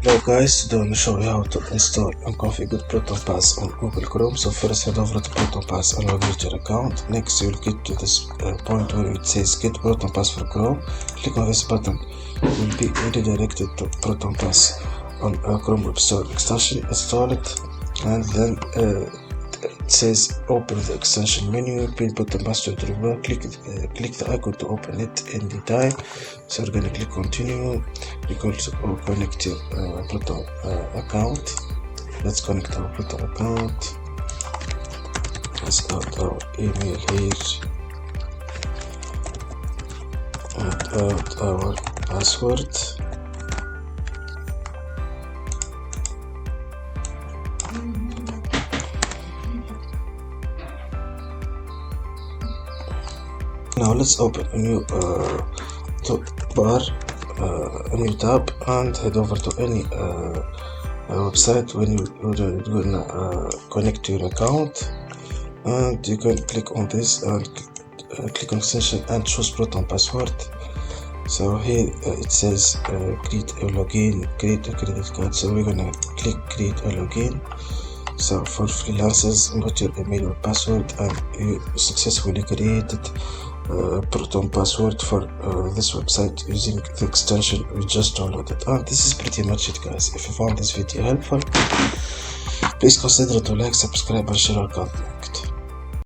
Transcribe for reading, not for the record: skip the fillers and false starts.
Hello guys, today I'm going to show you how to install and configure Proton Pass on Google Chrome. So first head over to Proton Pass and log into your account. Next you will get to this point where it says get Proton Pass for Chrome. Click on this button. You will be redirected to Proton Pass on Chrome Web Store extension. Install it and then it says open the extension menu, pin Proton Pass to your bar. Click the icon to open it anytime. So we're gonna click continue. We go to connect your Proton account. Let's connect our Proton account. Let's add our email here and add our password. Now let's open a new bar, a new tab, and head over to any website when you're gonna connect to your account, and you can click on this and click on extension and choose Proton password. So here it says create a login, create a credit card. So we're gonna click create a login. So for freelancers, input your email or password, and you successfully created Proton password for this website using the extension we just downloaded. And this is pretty much it, guys. If you found this video helpful, please consider to like, subscribe and share our content.